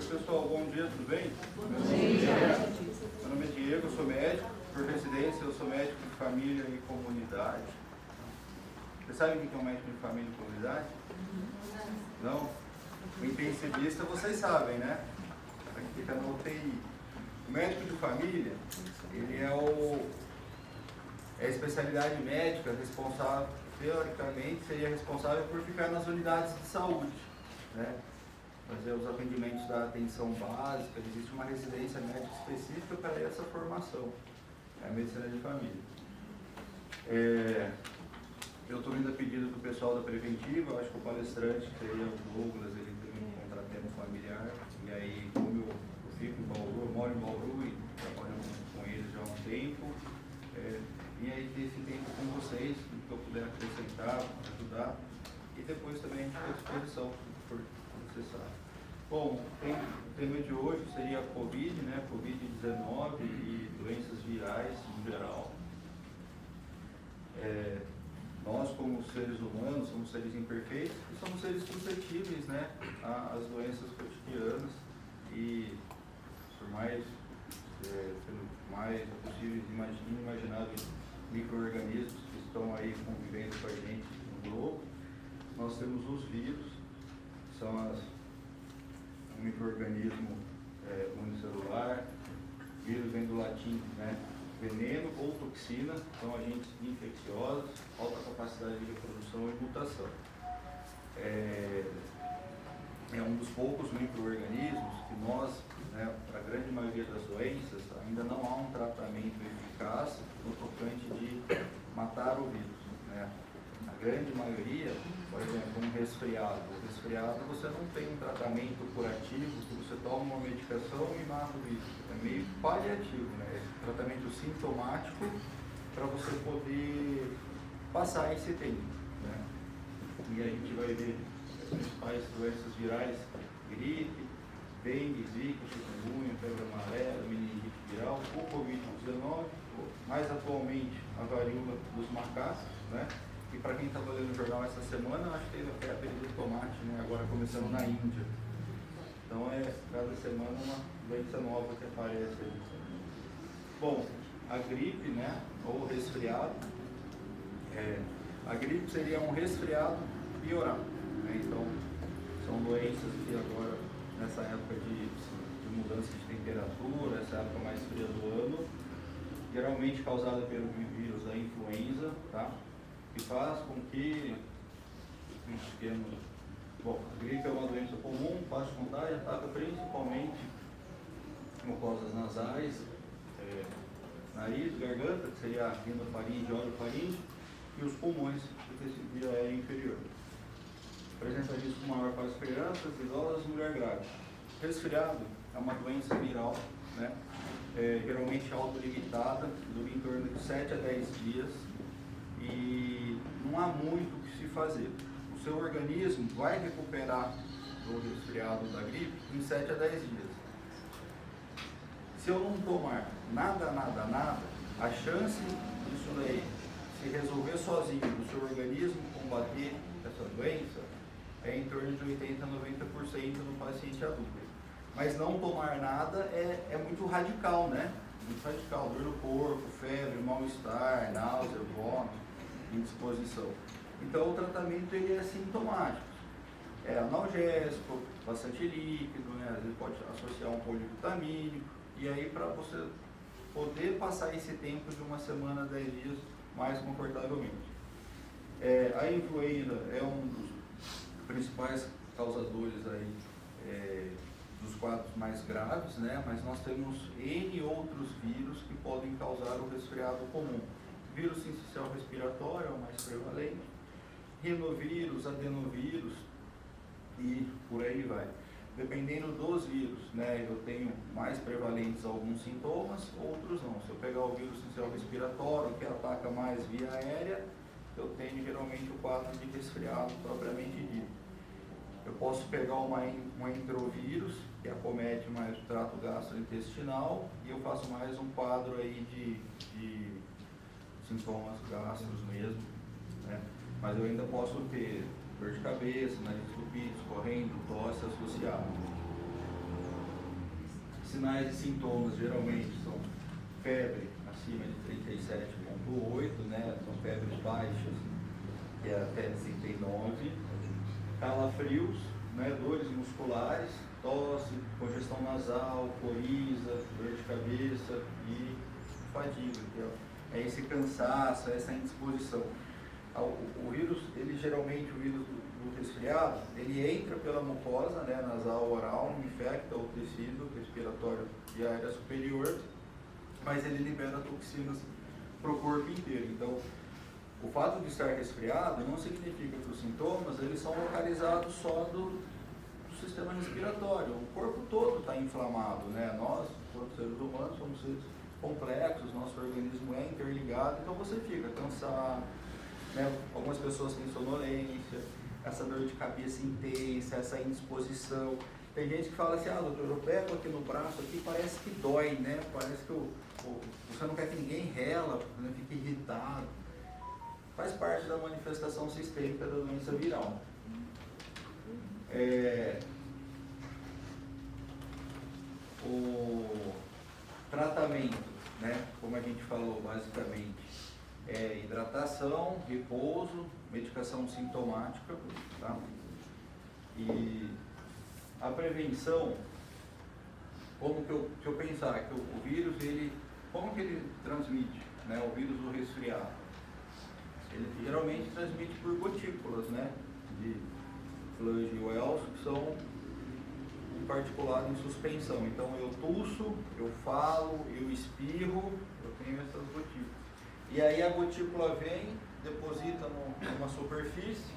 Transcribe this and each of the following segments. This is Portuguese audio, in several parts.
Pessoal, bom dia, tudo bem? Bom dia. Meu nome é Diego, eu sou médico, por residência eu sou médico de família e comunidade. Vocês sabem o que é um médico de família e comunidade? Não? O intensivista vocês sabem, né? Aqui fica na UTI. O médico de família, ele é a especialidade médica responsável, teoricamente, seria responsável por ficar nas unidades de saúde, né? Fazer os atendimentos da atenção básica. Existe uma residência médica específica para essa formação, é a medicina de família. Eu estou indo a pedido do pessoal da preventiva. Eu acho que o palestrante, que seria o Douglas, ele teve um contratempo familiar, e aí, como eu fico em Bauru, eu moro em Bauru e trabalho com eles já há um tempo, e aí ter esse tempo com vocês, no que eu puder acrescentar, ajudar, e depois também a gente fica à disposição, se for necessário. Bom, o tema de hoje seria a Covid, né? Covid-19 e doenças virais em geral. Nós, como seres humanos, somos seres imperfeitos e somos seres suscetíveis, né, às doenças cotidianas, e por mais possíveis inimagináveis micro-organismos que estão aí convivendo com a gente no globo, nós temos os vírus, que são um micro-organismo unicelular. Vírus vem do latim, né, veneno ou toxina, são agentes infecciosos, alta capacidade de reprodução e mutação. É um dos poucos micro-organismos que nós, né, para a grande maioria das doenças, ainda não há um tratamento eficaz no tocante de matar o vírus, né? A grande maioria, por exemplo, um resfriado. O resfriado você não tem um tratamento curativo, que você toma uma medicação e mata o vírus. É meio paliativo, né? É um tratamento sintomático para você poder passar esse tempo, né? E a gente vai ver as principais doenças virais: gripe, dengue, zika, chikungunya, febre amarela, meningite viral, o Covid-19, mais atualmente a varíola dos macacos, né? E para quem estava lendo o jornal essa semana, acho que teve até a perigo do tomate, né? Agora começando na Índia. Então cada semana uma doença nova que aparece aí. Bom, a gripe, né? Ou resfriado. A gripe seria um resfriado piorado, né? Então são doenças que agora, nessa época de mudança de temperatura, essa época mais fria do ano, geralmente causada pelo vírus da influenza, tá? Que faz com que Bom, a gripe é uma doença comum, fácil de contágio, ataca principalmente mucosas nasais, nariz, garganta, que seria a rinofaringe, orofaringe, e os pulmões, do tecido aéreo inferior. Apresenta risco maior para as crianças, idosas e mulher grávida. Resfriado é uma doença viral, né? Geralmente autolimitada, dura em torno de 7 a 10 dias, e não há muito o que se fazer. O seu organismo vai recuperar do resfriado da gripe em 7 a 10 dias. Se eu não tomar nada, a chance disso daí se resolver sozinho, do seu organismo combater essa doença, é em torno de 80 a 90% no paciente adulto. Mas não tomar nada é muito radical, né? Muito radical, dor no corpo, febre, mal-estar, náusea, vômito, indisposição. Então o tratamento ele é sintomático. É analgésico, bastante líquido, né? Às vezes pode associar um polivitamínico, e aí para você poder passar esse tempo de uma semana a 10 dias mais confortavelmente. A influenza é um dos principais causadores aí, dos quadros mais graves, né? Mas nós temos N outros vírus que podem causar o resfriado comum. Vírus sincicial respiratório é o mais prevalente, rinovírus, adenovírus e por aí vai. Dependendo dos vírus, né, eu tenho mais prevalentes alguns sintomas, outros não. Se eu pegar o vírus sincicial respiratório, que ataca mais via aérea, eu tenho geralmente o quadro de resfriado propriamente dito. Eu posso pegar um entrovírus, que acomete mais o trato gastrointestinal, e eu faço mais um quadro aí de sintomas gastros mesmo, né? Mas eu ainda posso ter dor de cabeça, nariz entupido, escorrendo, tosse associada. Sinais e sintomas geralmente são febre acima de 37,8, né? São febres baixas, que é até 39, calafrios, né? Dores musculares, tosse, congestão nasal, coriza, dor de cabeça e fadiga, que é esse cansaço, essa indisposição. O vírus, ele geralmente, o vírus do resfriado, ele entra pela mucosa, né, nasal, oral, infecta o tecido respiratório e aérea superior, mas ele libera toxinas para o corpo inteiro. Então, o fato de estar resfriado não significa que os sintomas eles são localizados só do sistema respiratório. O corpo todo está inflamado, né? Nós, enquanto seres humanos, somos seres complexos, nosso organismo é interligado, então você fica cansado, né? Algumas pessoas têm sonolência, essa dor de cabeça intensa, essa indisposição. Tem gente que fala assim, doutor, eu pego aqui no braço, aqui parece que dói, né? Parece que você não quer que ninguém rela, né? Fica irritado. Faz parte da manifestação sistêmica da doença viral. O tratamento, né? Como a gente falou, basicamente, é hidratação, repouso, medicação sintomática, tá? E a prevenção, como que eu pensar que o vírus, como que ele transmite, né? O vírus do resfriado, ele geralmente transmite por gotículas, né? De Fluge e Wells, que são particulados em suspensão. Então eu tuço, eu falo, eu espirro, eu tenho essas gotículas. E aí a gotícula vem, deposita numa superfície,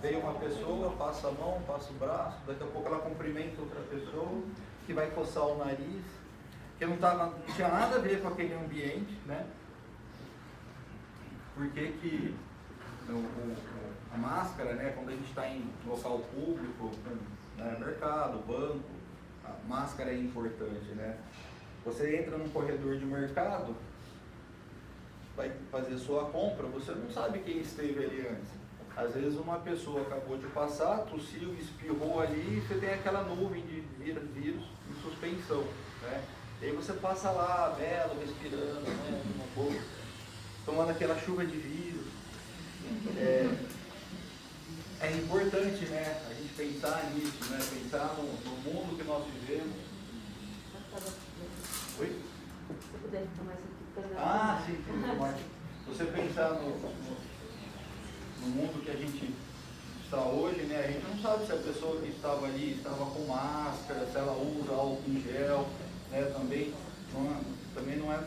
vem uma pessoa, passa a mão, passa o braço, daqui a pouco ela cumprimenta outra pessoa, que vai coçar o nariz, que não tinha nada a ver com aquele ambiente, né? Porque que a máscara, né, quando a gente está em local público, né, mercado, banco, a máscara é importante, né? Você entra num corredor de mercado, vai fazer sua compra, você não sabe quem esteve ali antes. Às vezes uma pessoa acabou de passar, tossiu, espirrou ali e você tem aquela nuvem de vírus em suspensão, né? E aí você passa lá, belo, respirando, né, no boca, tomando aquela chuva de vírus. É importante, né, a gente pensar nisso, né, pensar no mundo que nós vivemos. Oi? Se puder tomar isso aqui. Sim. Você pensar no mundo que a gente está hoje, né, a gente não sabe se a pessoa que estava ali estava com máscara, se ela usa álcool em gel, né, também não é,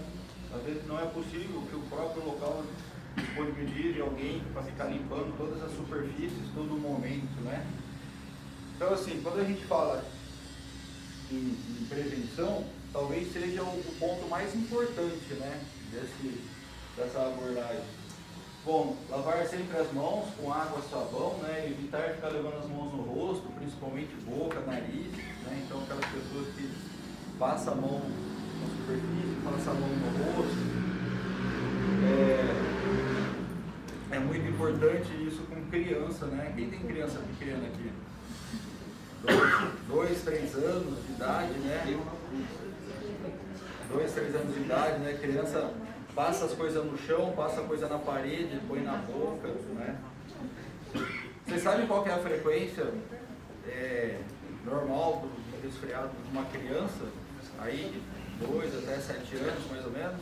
às vezes não é possível que o próprio local disponibilize alguém para ficar limpando todas as superfícies todo momento, né? Então, assim, quando a gente fala em prevenção, talvez seja o ponto mais importante, né, dessa abordagem. Bom, lavar sempre as mãos com água e sabão, né, evitar ficar levando as mãos no rosto, principalmente boca, nariz, né, então aquelas pessoas que passam a mão na superfície, passam a mão no rosto. É muito importante isso com criança, né? Quem tem criança pequena aqui? 2, 3 anos de idade, né? 2, 3 anos de idade, né? Criança passa as coisas no chão, passa a coisa na parede, põe na boca, né? Vocês sabem qual que é a frequência normal do resfriado de uma criança? Aí, de 2 até 7 anos, mais ou menos?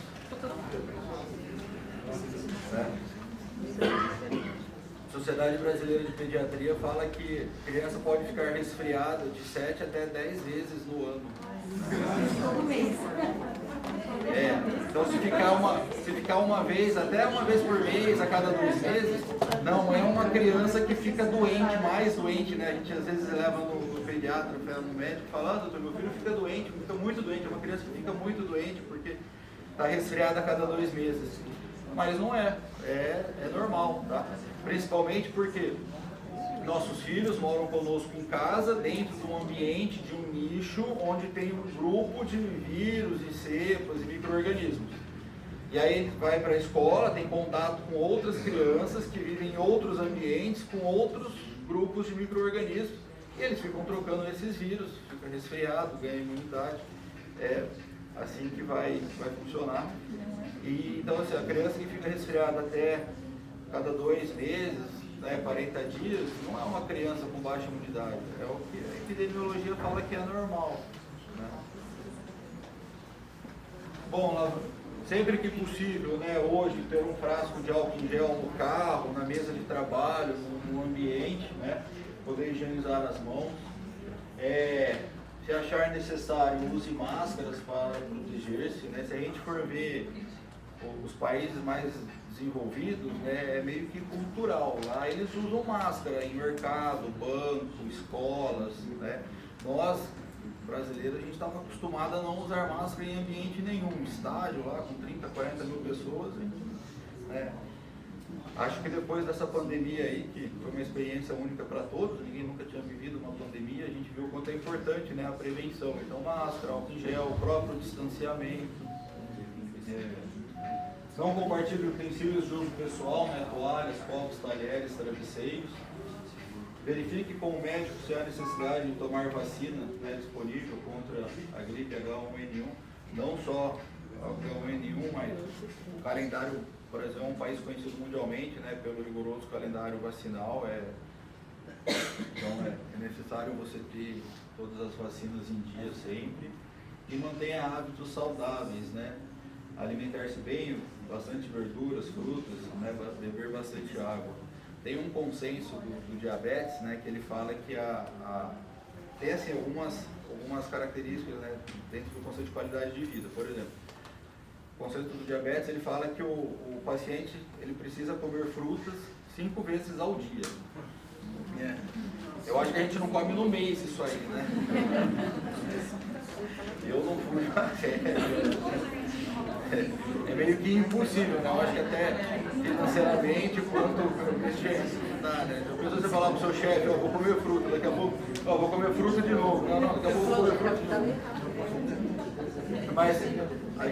A Sociedade Brasileira de Pediatria fala que a criança pode ficar resfriada de 7 até 10 vezes no ano. Todo mês. Então se ficar uma vez, até uma vez por mês, a cada 2 meses, não é uma criança que fica doente, mais doente, né? A gente às vezes leva no pediatra, no médico, fala, doutor, meu filho fica doente, fica muito doente, é uma criança que fica muito doente porque está resfriada a cada 2 meses. Mas não é normal, tá? Principalmente porque nossos filhos moram conosco em casa, dentro de um ambiente, de um nicho, onde tem um grupo de vírus e cepas e micro-organismos. E aí ele vai para a escola, tem contato com outras crianças que vivem em outros ambientes, com outros grupos de micro-organismos, e eles ficam trocando esses vírus, fica resfriado, ganha imunidade. é assim que vai funcionar. E, então, assim, a criança que fica resfriada até cada 2 meses, né, 40 dias, não é uma criança com baixa imunidade, é o que a epidemiologia fala que é normal, né? Bom, sempre que possível, né, hoje, ter um frasco de álcool em gel no carro, na mesa de trabalho, no ambiente, né, poder higienizar as mãos. Se achar necessário, use máscaras para proteger-se, né? Se a gente for ver os países mais desenvolvidos, né, é meio que cultural. Lá eles usam máscara em mercado, banco, escolas, né? Nós, brasileiros, a gente estava acostumado a não usar máscara em ambiente nenhum. Estádio lá com 30, 40 mil pessoas, né? Acho que depois dessa pandemia aí, que foi uma experiência única para todos, ninguém nunca tinha vivido uma pandemia, a gente viu o quanto é importante, né, a prevenção. Então, máscara, álcool em gel, o próprio distanciamento. Não compartilhe utensílios de uso pessoal, né, toalhas, copos, talheres, travesseiros. Verifique com o médico se há necessidade de tomar vacina, né, disponível contra a gripe H1N1. Não só H1N1, mas o calendário, por exemplo, é um país conhecido mundialmente, né, pelo rigoroso calendário vacinal. Então é necessário você ter todas as vacinas em dia sempre e mantenha hábitos saudáveis, né? Alimentar-se bem, bastante verduras, frutas, né, beber bastante água. Tem um consenso do diabetes, né, que ele fala que tem assim, algumas características, né, dentro do conceito de qualidade de vida. Por exemplo, o conceito do diabetes, ele fala que o paciente ele precisa comer frutas 5 vezes ao dia. Eu acho que a gente não come no mês isso aí, né? Eu não fui é meio que impossível, né? Eu acho que até financeiramente, quanto não dá, né? Depois você falar pro seu chefe, eu vou comer fruta, daqui a pouco, vou comer fruta de novo. Não, daqui a pouco eu vou comer fruta de novo. Mas a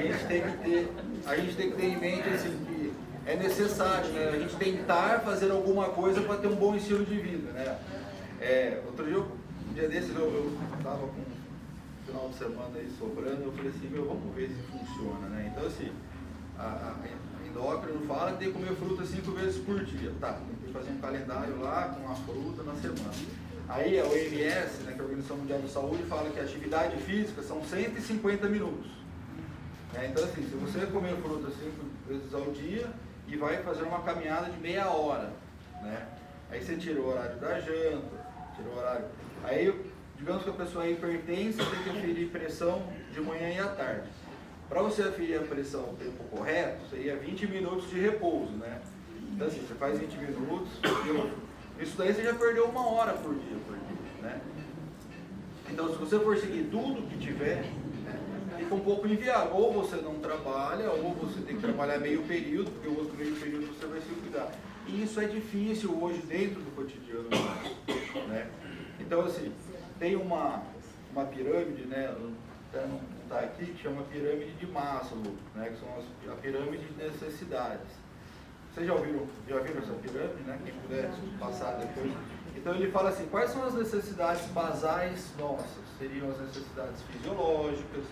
gente tem que ter em mente assim, que é necessário, né, a gente tentar fazer alguma coisa para ter um bom estilo de vida, né? Outro dia, um dia desses, eu estava com um final de semana aí sobrando, eu falei assim, vamos ver se funciona, né? Então assim, a endócrino fala que tem que comer fruta 5 vezes por dia, tá? Tem que fazer um calendário lá com a fruta na semana. Aí a OMS, né, que é a Organização Mundial da Saúde, fala que a atividade física são 150 minutos. Então assim, se você comer fruta 5 vezes ao dia e vai fazer uma caminhada de meia hora, né? Aí você tira o horário da janta, tira o horário... Aí, digamos que a pessoa é hipertensa, tem que aferir pressão de manhã e à tarde. Para você aferir a pressão no tempo correto, seria 20 minutos de repouso, né? Então assim, você faz 20 minutos, isso daí você já perdeu 1 hora por dia, né? Então se você for seguir tudo que tiver, né, fica um pouco inviável. Ou você não trabalha, ou você tem que trabalhar meio período, porque o outro meio período você vai se cuidar. E isso é difícil hoje dentro do cotidiano, né? Então assim, tem uma pirâmide, né? Não está aqui, que chama pirâmide de Maslow, né? Que são a pirâmide de necessidades. Vocês já viram essa pirâmide, né? Quem puder passar depois. Então ele fala assim, quais são as necessidades basais nossas? Seriam as necessidades fisiológicas,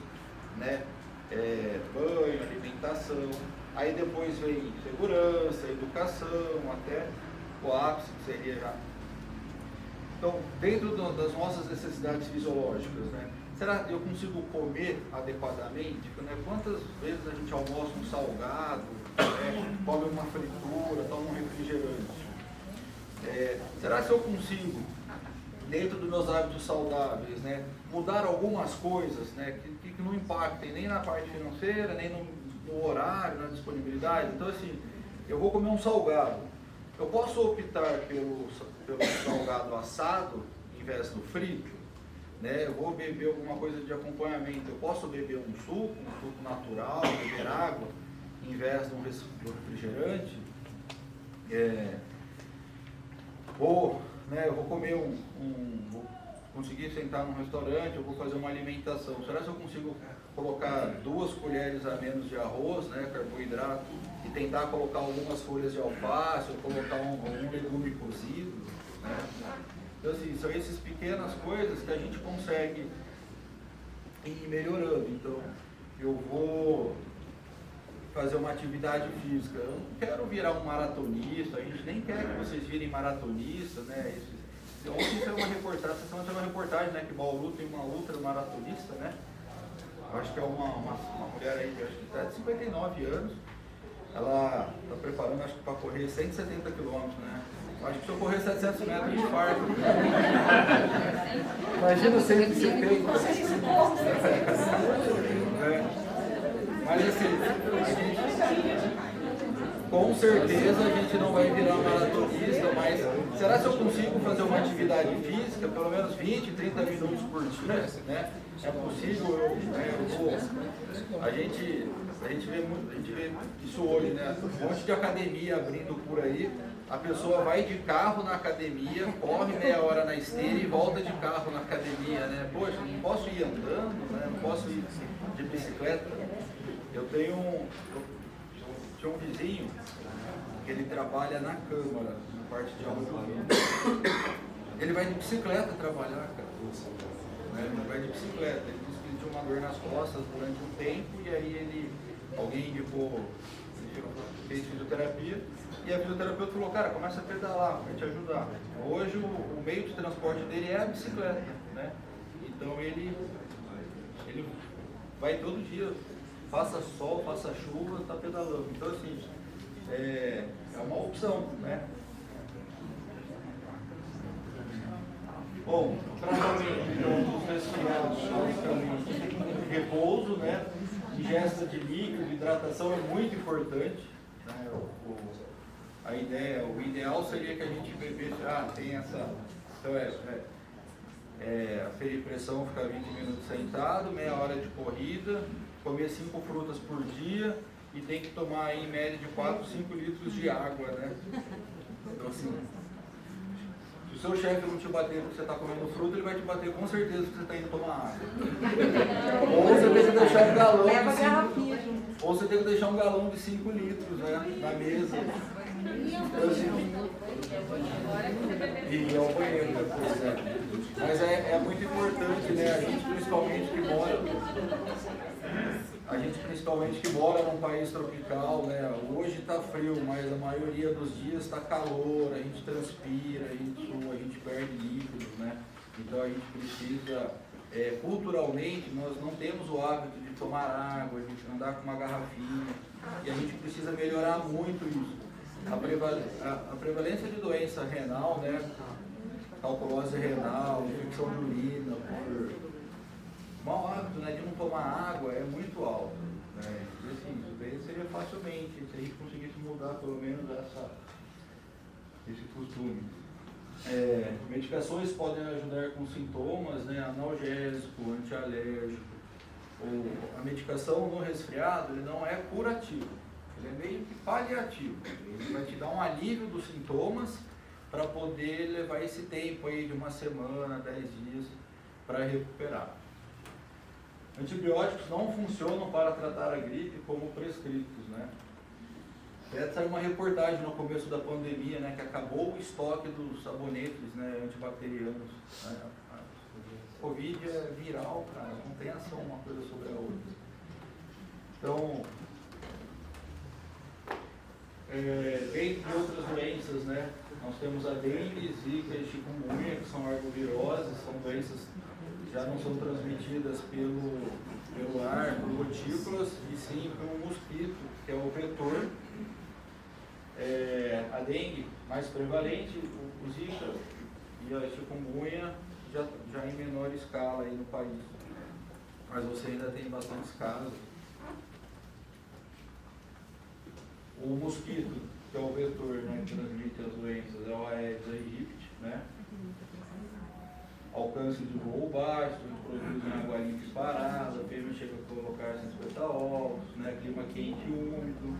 né? Banho, alimentação. Aí depois vem segurança, educação, até o ápice, que seria já. Então, dentro das nossas necessidades fisiológicas, né? Será que eu consigo comer adequadamente? Né? Quantas vezes a gente almoça um salgado, né? Come uma fritura, toma um refrigerante? Será que eu consigo, dentro dos meus hábitos saudáveis, né, mudar algumas coisas, né, que não impactem nem na parte financeira, nem no horário, na disponibilidade? Então assim, eu vou comer um salgado. Eu posso optar pelo salgado assado em vez do frito? Né? Eu vou beber alguma coisa de acompanhamento. Eu posso beber um suco natural, beber água em vez de um refrigerante? Eu vou comer vou conseguir sentar num restaurante, eu vou fazer uma alimentação. Será que eu consigo colocar 2 colheres a menos de arroz, né, carboidrato, e tentar colocar algumas folhas de alface, ou colocar algum legume cozido, né? Então assim, são essas pequenas coisas que a gente consegue ir melhorando. Então, eu vou fazer uma atividade física. Eu não quero virar um maratonista, a gente nem quer que vocês virem maratonistas, né? Ontem foi uma reportagem, essa semana foi uma reportagem, né, que Bauru tem uma ultramaratonista, né? Eu acho que é uma mulher aí, acho que está de 59 anos. Ela está preparando, acho que para correr 170 quilômetros, né? Eu acho que se eu correr 700 metros, eu infarto. Imagina 170. Mas assim, com certeza a gente não vai virar maratonista, mas será que eu consigo fazer uma atividade física, pelo menos 20, 30 minutos por dia, né? É possível, a gente vê isso hoje, né? Um monte de academia abrindo por aí, a pessoa vai de carro na academia, corre meia hora na esteira e volta de carro na academia, né? Poxa, não posso ir andando, né? Não posso ir de bicicleta. Eu tinha um vizinho que ele trabalha na Câmara, na parte de audiovisual. Ele vai de bicicleta trabalhar, cara. Ele vai de bicicleta. Ele disse que ele tinha uma dor nas costas durante um tempo e aí alguém indicou, fez fisioterapia e a fisioterapeuta falou, cara, começa a pedalar, vai te ajudar. Hoje o meio de transporte dele é a bicicleta, né? Então ele vai todo dia, faça sol, faça chuva, está pedalando. Então assim, é uma opção, né? Bom, tratamento então, dos resfriados, basicamente, repouso, né? Ingesta de líquido, hidratação é muito importante, né? O ideal seria que a gente bebesse, tem essa, então aferir pressão, ficar 20 minutos sentado, meia hora de corrida, comer 5 frutas por dia e tem que tomar aí, em média de 4, 5 litros de água, né? Então assim, se o seu chefe não te bater porque você está comendo fruta, ele vai te bater com certeza porque você está indo tomar água. Ou você tem que deixar um galão de 5, ou você tem que deixar um galão de 5 litros, né, na mesa. Então, assim, e ao banheiro depois, né? Mas é muito importante, né? A gente principalmente que mora num país tropical, né? Hoje está frio, mas a maioria dos dias está calor, a gente transpira, a gente sua, a gente perde líquidos, né? Então a gente precisa, culturalmente, nós não temos o hábito de tomar água, de andar com uma garrafinha, e a gente precisa melhorar muito isso. A prevalência de doença renal, né? Calculose renal, infecção de urina, por mau hábito, né, de não tomar água é muito alto, né? E assim, isso daí seria facilmente, se a gente conseguisse mudar pelo menos esse costume. Medicações podem ajudar com sintomas, né, analgésico, antialérgico. A medicação no resfriado, ele não é curativo, ele é meio que paliativo. Ele vai te dar um alívio dos sintomas para poder levar esse tempo aí de uma semana, 10 dias para recuperar. Antibióticos não funcionam para tratar a gripe como prescritos, né? Até saiu uma reportagem no começo da pandemia, né, que acabou o estoque dos sabonetes, né, antibacterianos, né? A Covid é viral, cara, não tem ação uma coisa sobre a outra. Então, dentre outras doenças, né, nós temos a dengue, zika e chikungunya, que são arboviroses, são doenças que já não são transmitidas pelo ar, por gotículas, e sim pelo mosquito, que é o vetor. A dengue mais prevalente, o zika e a chikungunya já em menor escala aí no país. Mas você ainda tem bastantes casos. O mosquito, que é o vetor, né, que transmite as doenças, é o Aedes aegypti, né? Alcance de voo baixo, produzem água limpa parada, a fêmea chega a colocar 50 ovos, né? Clima quente e úmido.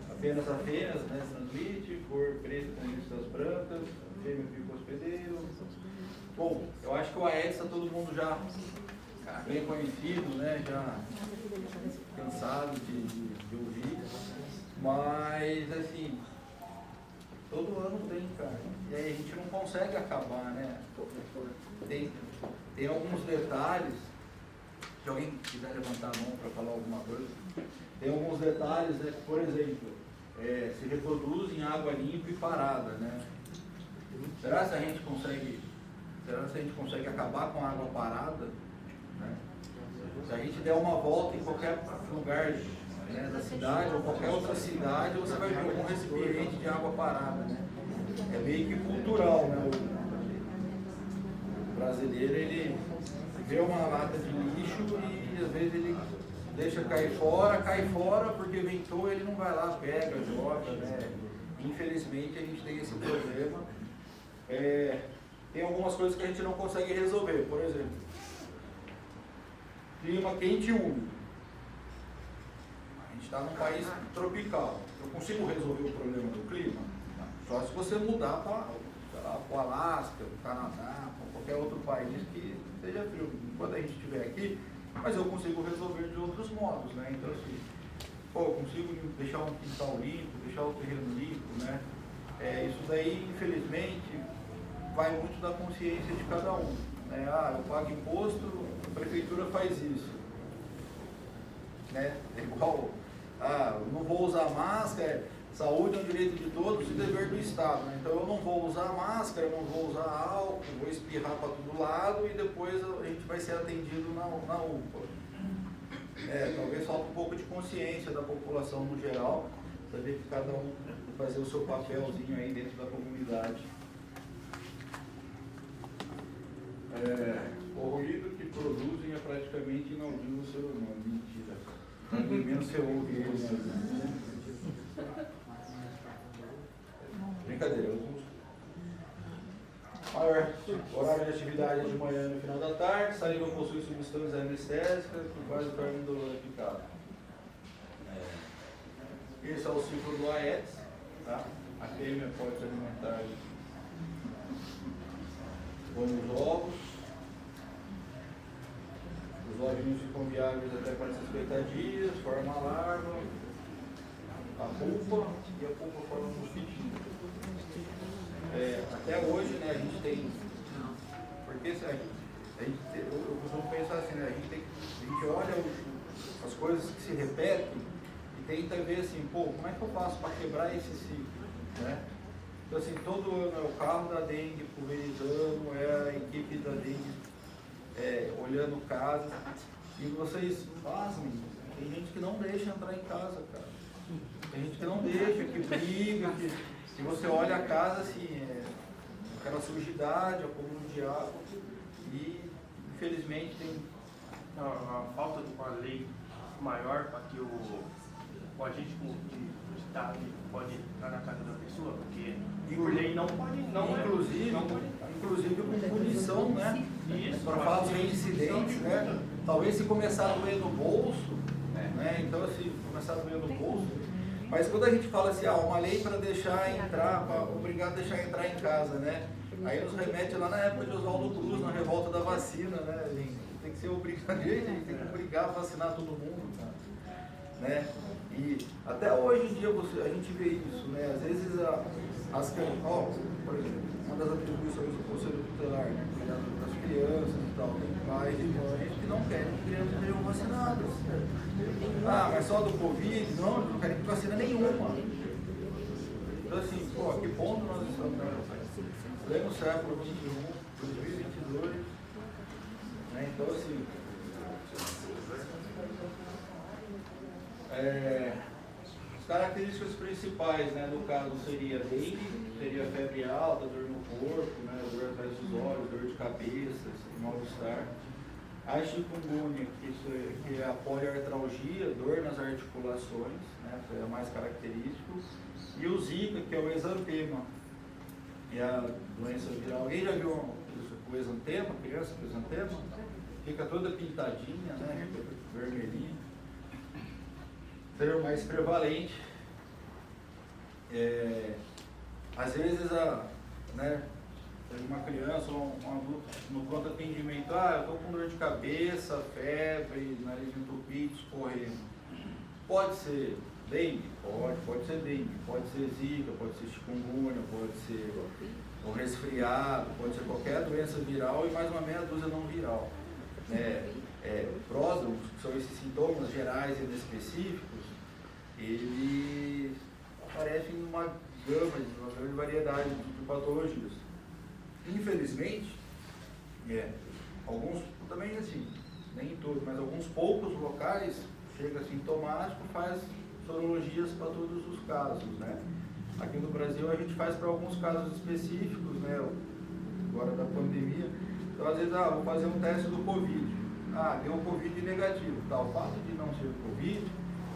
Apenas a fêmea, né, transmite, cor preta com listas brancas, fêmea fica hospedeiro. Bom, eu acho que o Aedes está todo mundo já bem conhecido, né? Já cansado de ouvir, mas assim, todo ano tem, cara, e aí a gente não consegue acabar, né? tem alguns detalhes, se alguém quiser levantar a mão para falar alguma coisa, tem alguns detalhes, né, por exemplo, se reproduz em água limpa e parada, né? Será se a gente consegue acabar com a água parada, né? Se a gente der uma volta em qualquer lugar, né, da cidade ou qualquer outra cidade, você vai ver algum recipiente de água parada, né? É meio que cultural, né? O brasileiro, ele vê uma lata de lixo e às vezes ele deixa cair fora porque ventou, ele não vai lá, pega, joga, né? Infelizmente a gente tem esse problema. Tem algumas coisas que a gente não consegue resolver, por exemplo, clima quente e úmido. A gente está num país tropical. Eu consigo resolver o problema do clima? Não. Só se você mudar para o Alasca, o Canadá, para qualquer outro país que seja frio. Quando a gente estiver aqui, mas eu consigo resolver de outros modos, né? Então, assim, eu consigo deixar um quintal limpo, deixar o terreno limpo, né? Isso daí, infelizmente, vai muito da consciência de cada um, né? Eu pago imposto, a prefeitura faz isso, né? É igual, eu não vou usar máscara, saúde é um direito de todos e dever do Estado, né? Então eu não vou usar máscara, não vou usar álcool, vou espirrar para todo lado e depois a gente vai ser atendido na UPA. Talvez falte um pouco de consciência da população no geral, saber que cada um fazer o seu papelzinho aí dentro da comunidade. O ruído que produzem é praticamente inaudível ao ser humano. Mentira. Pelo menos você ouve eles. Brincadeira. Maior horário de atividade é de manhã e no final da tarde. Saliva possui substâncias anestésicas que faz o caminho do picado. Esse é o ciclo do Aedes. Tá? A fêmea pode se alimentar com os ovos. Os ovinhos ficam viáveis até 450 dias, forma a larva, a pupa e a pupa forma um mosquitinho. Até hoje, né, a gente tem. Porque eu costumo pensar assim, né, a gente olha as coisas que se repetem e tenta ver assim, como é que eu faço para quebrar esse ciclo? Né? Então, assim, todo ano é o carro da dengue pulverizando, é a equipe da dengue olhando casa. E vocês fazem, tem gente que não deixa entrar em casa, cara. Tem gente que não deixa, que briga, que você olha a casa assim, aquela sujidade, acúmulo de água. E, infelizmente, tem. A falta de uma lei maior para que o agente de Estado pode entrar na casa da pessoa, porque por lei não pode, inclusive com punição, né? Para fatos reincidentes, né? Talvez se começar a doer no bolso, né? Então, assim, começar a doer no bolso. Mas quando a gente fala assim, uma lei para deixar entrar, para obrigar a deixar entrar em casa, né? Aí nos remete lá na época de Oswaldo Cruz, na revolta da vacina, né? A gente tem que ser obrigado, a gente tem que obrigar a vacinar todo mundo, cara, né? E até hoje em dia a gente vê isso, né? Às vezes por exemplo, uma das atribuições do Conselho Tutelar, né? Cuidar das crianças e tal, tem pais e mães que não querem que crianças sejam vacinadas. Mas só do Covid? Não querem que vacina nenhuma. Então assim, a que ponto nós estamos? Pleno século XXI, 2022, né? Então assim, as características principais, né, no caso seria dengue, seria febre alta, dor no corpo, né, dor atrás dos olhos, dor de cabeça, mal-estar. A chikungunya, que é a poliartralgia, dor nas articulações, né, que é o mais característico. E o Zika, que é o exantema, que é a doença viral. Alguém já viu o exantema, criança com exantema? Fica toda pintadinha, né, vermelhinha. Ser mais prevalente. Às vezes, uma criança ou um adulto no pronto atendimento, eu estou com dor de cabeça, febre, nariz entupido, escorrendo. Pode ser dengue? Pode ser dengue. Pode ser zika, pode ser chikungunya, pode ser o resfriado, pode ser qualquer doença viral e mais uma meia dúzia não viral. Pródromos, que são esses sintomas gerais e inespecíficos, eles aparecem em uma grande variedade de patologias. Infelizmente, alguns, também assim, nem todos, mas alguns poucos locais, chega sintomático, faz sorologias para todos os casos, né? Aqui no Brasil a gente faz para alguns casos específicos, né? Agora da pandemia. Então às vezes, vou fazer um teste do Covid. Deu um Covid negativo. O fato de não ser Covid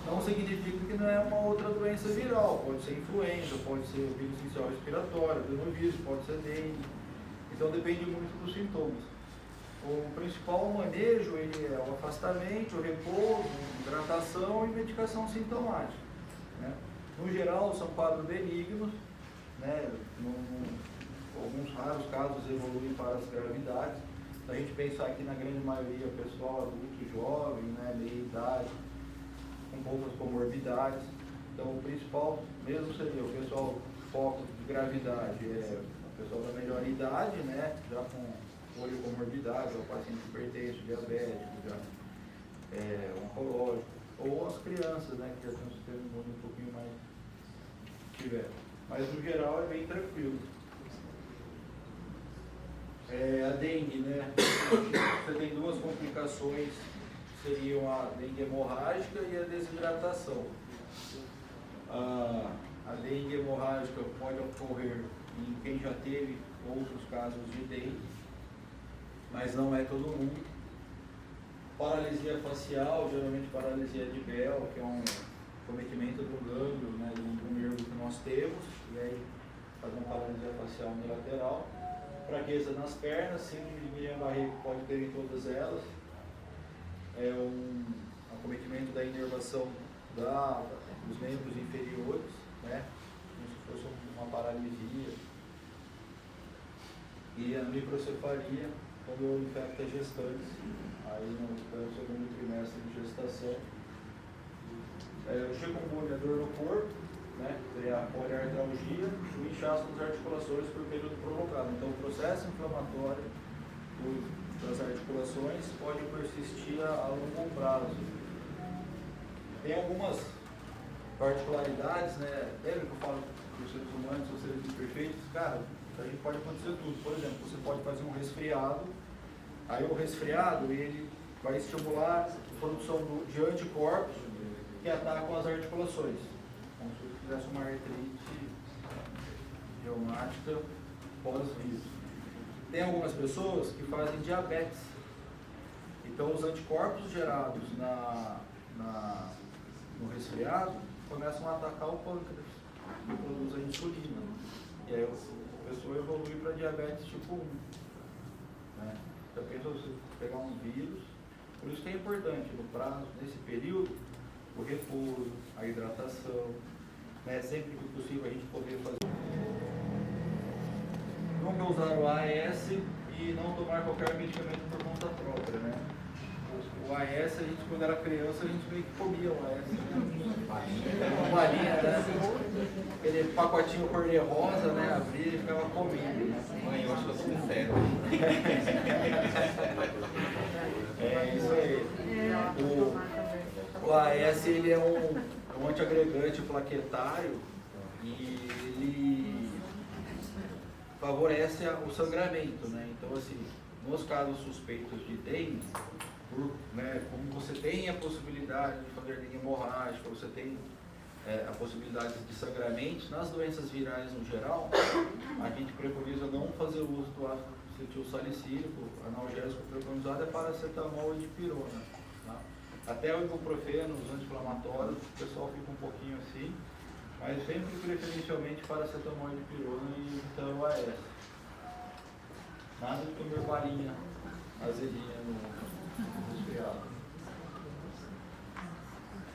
não significa que não é uma outra doença viral. Pode ser influenza, pode ser vírus inicial respiratório, adenovírus, pode ser dengue. Então depende muito dos sintomas. O principal manejo é o afastamento, o repouso, hidratação e medicação sintomática, né? No geral são quadros benignos, né? Alguns raros casos evoluem para as gravidades. Se a gente pensar que na grande maioria pessoal adulto jovem, né, meia idade, com poucas comorbidades. Então o principal mesmo seria o pessoal foco de gravidade, o pessoal da melhor idade, né, já com poliocomorbidade, o paciente hipertenso, diabético, oncológico, ou as crianças, né, que já tem um sistema imune um pouquinho mais tiver. Mas no geral é bem tranquilo. A dengue, né? Você tem duas complicações, seriam a dengue hemorrágica e a desidratação. A dengue hemorrágica pode ocorrer em quem já teve outros casos de dengue, mas não é todo mundo. Paralisia facial, geralmente paralisia de Bell, que é um cometimento do gânglio, né, do nervo que nós temos, e aí faz uma paralisia facial unilateral. Fraqueza nas pernas, síndrome de Guillain-Barré pode ter em todas elas. É um acometimento da inervação dos membros inferiores, né, como se fosse uma paralisia. E a microcefalia, quando infecta gestantes, aí no segundo trimestre de gestação. O chikungunya, dor no corpo, né, seria a poliartralgia, o inchaço das articulações por período prolongado. Então, o processo inflamatório das articulações pode persistir a longo prazo. Tem algumas particularidades, né? Lembra que eu falo que os seres humanos são seres imperfeitos? Cara, a gente pode acontecer tudo. Por exemplo, você pode fazer um resfriado, aí o resfriado ele vai estimular a produção de anticorpos que atacam as articulações, como se você fizesse uma artrite reumática pós-vírus. Tem algumas pessoas que fazem diabetes, então os anticorpos gerados no resfriado começam a atacar o pâncreas, que produz a insulina, e aí a pessoa evolui para diabetes tipo 1. Né? Então, pensa você pegar um vírus, por isso que é importante no prazo, nesse período, o repouso, a hidratação, né? Sempre que possível a gente poder fazer. Nunca usar o AS e não tomar qualquer medicamento por conta própria, né? O AS, a gente quando era criança, a gente meio que comia o AS, né? Uma balinha, né? Aquele pacotinho cor-de-rosa, né? Abria e ficava comendo, né? Mãe, eu acho que eu sou um febre. É isso aí. O AS ele é um antiagregante plaquetário e ele favorece o sangramento, né? Então, assim, nos casos suspeitos de dengue, né, como você tem a possibilidade de fazer dengue hemorrágica, você tem a possibilidade de sangramento, nas doenças virais no geral, a gente preconiza não fazer uso do ácido acetilsalicílico, analgésico preconizado é paracetamol e dipirona. Tá? Até o ibuprofeno, os anti-inflamatórios, o pessoal fica um pouquinho assim, mas sempre preferencialmente paracetamol e dipirona e então o AS. Nada de comer balinha azedinha no resfriado.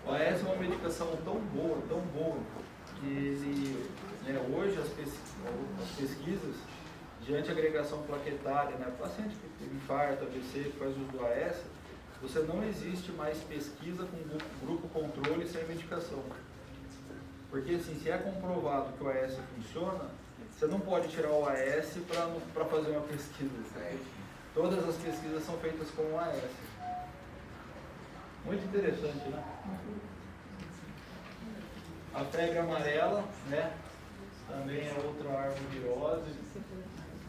O AS é uma medicação tão boa, que ele, né, hoje as pesquisas de antiagregação plaquetária, né, paciente que teve infarto, AVC, que faz uso do AS, você não existe mais pesquisa com grupo controle sem medicação. Porque assim, se é comprovado que o AS funciona, Você não pode tirar o AS para fazer uma pesquisa. Todas as pesquisas são feitas com o AS. Muito interessante, né? A febre amarela, né? Também é outra arbovirose,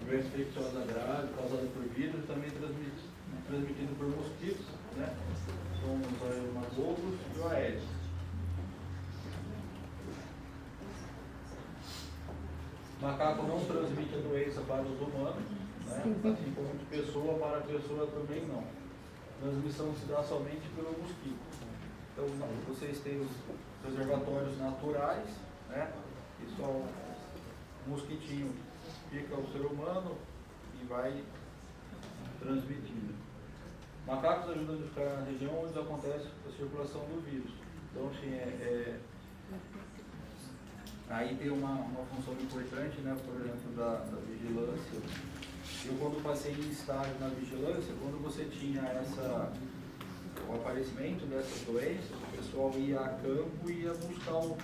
doença infecciosa grave, causada por vírus, também transmitido por mosquitos, né? São os aeronagogus e o Aedes. Macaco não transmite a doença para os humanos, né? Assim como de pessoa para pessoa também não. Transmissão se dá somente pelo mosquito. Então, vocês têm os reservatórios naturais, né? E só o mosquitinho pica o ser humano e vai transmitindo. Macacos ajudam a identificar na região onde acontece a circulação do vírus. Então, assim, aí tem uma função importante, né? Por exemplo, da vigilância. Eu, quando passei em estágio na vigilância, quando você tinha o aparecimento dessas doenças, o pessoal ia a campo e ia buscar o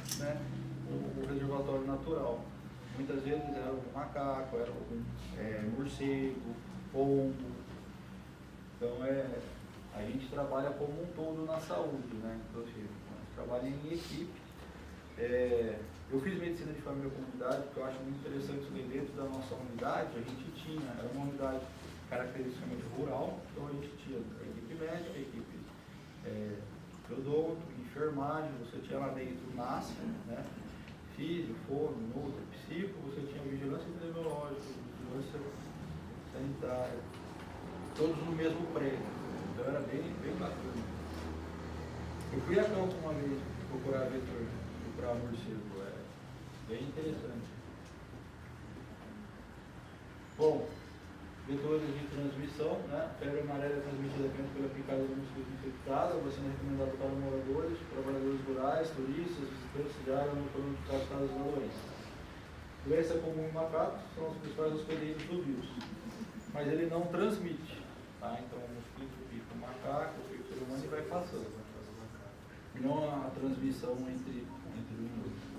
reservatório natural. Muitas vezes era o macaco, era o morcego, pombo. Então, a gente trabalha como um todo na saúde, né? Então, assim, a gente trabalha em equipe. Eu fiz medicina de família e comunidade, porque eu acho muito interessante que dentro da nossa unidade, a gente era uma unidade caracteristicamente rural, então a gente tinha a equipe médica, a equipe odonto, enfermagem, você tinha lá dentro o NASF, né? Físico, fono, nutra, psico, você tinha vigilância epidemiológica, vigilância sanitária, todos no mesmo prédio, então era bem bacana. Eu fui a campo uma vez procurar vetor, procurar morcego, bem interessante. Bom, vetores de transmissão, né? Febre amarela é transmitida apenas pela picada do mosquito infectado, a vacina é recomendada para moradores, trabalhadores rurais, turistas, visitantes de área não foram notificados casos da doença. Doença comum em macacos são os principais hospedeiros do vírus, mas ele não transmite, tá? Então o mosquito pica o macaco, pica o ser humano e vai passando. E não a transmissão entre um e outro.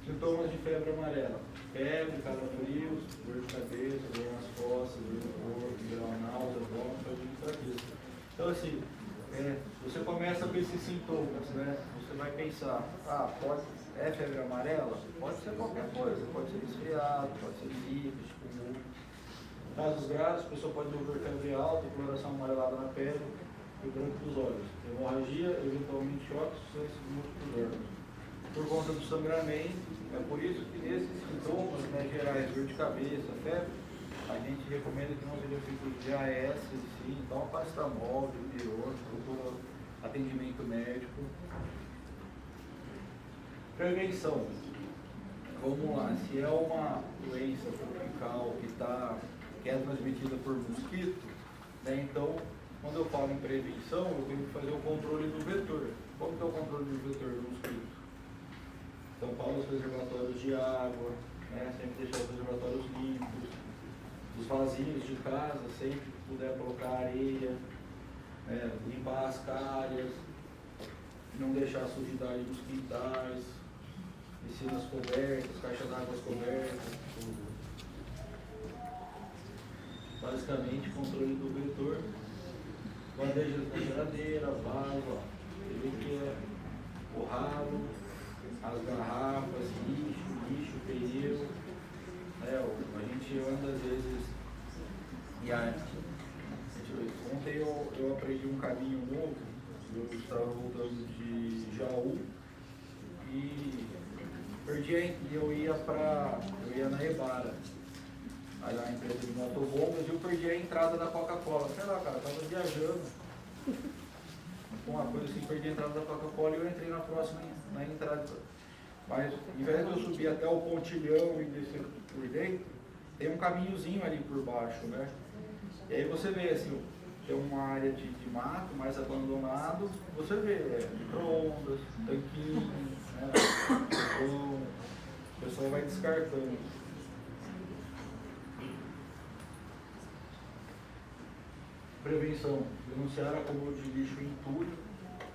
Sintomas de febre amarela: febre, calafrios, dor de cabeça, dor nas costas, dor no corpo, geral náusea, vômito, de fraqueza. Então, assim, você começa com esses sintomas, né? Você vai pensar, é febre amarela? Pode ser qualquer coisa, pode ser resfriado, pode ser gripe, chikungunya. Casos graves, a pessoa pode desenvolver febre alta, coloração amarelada na pele e o branco dos olhos, hemorragia, eventualmente choque, sucesso de múltiplos órgãos. Por conta do sangramento, é por isso que nesses sintomas, né, gerais, dor de cabeça, febre, a gente recomenda que não seja feito de AS, sim, então paracetamol, dipirona, procura atendimento médico. Prevenção. Vamos lá, se é uma doença tropical que é transmitida por mosquito, né, então, quando eu falo em prevenção, eu tenho que fazer o controle do vetor. Como que é o controle do vetor do mosquito? Então, para os reservatórios de água, né, sempre deixar os reservatórios limpos, os vasinhos de casa, sempre que puder colocar areia, limpar as calhas, não deixar sujidade nos quintais, piscinas cobertas, caixas d'água cobertas, tudo. Basicamente, controle do vetor, bandejas da geladeira, vaso, o ralo, as garrafas, lixo, pneu. A gente anda às vezes ontem eu aprendi um caminho novo. Eu estava voltando de Jaú e eu ia na Ebara, aí na empresa de motobombas, e eu perdi a entrada da Coca-Cola. Sei lá, cara, eu estava viajando com uma coisa assim, perdi a entrada da Coca-Cola e eu entrei na próxima, na entrada. Mas, em vez de eu subir até o pontilhão e descer por dentro, tem um caminhozinho ali por baixo, né? E aí você vê, assim, tem uma área de mato mais abandonado, você vê micro-ondas, tanquinho, né? Então, o pessoal vai descartando. Prevenção, denunciar acúmulo de lixo em entulho,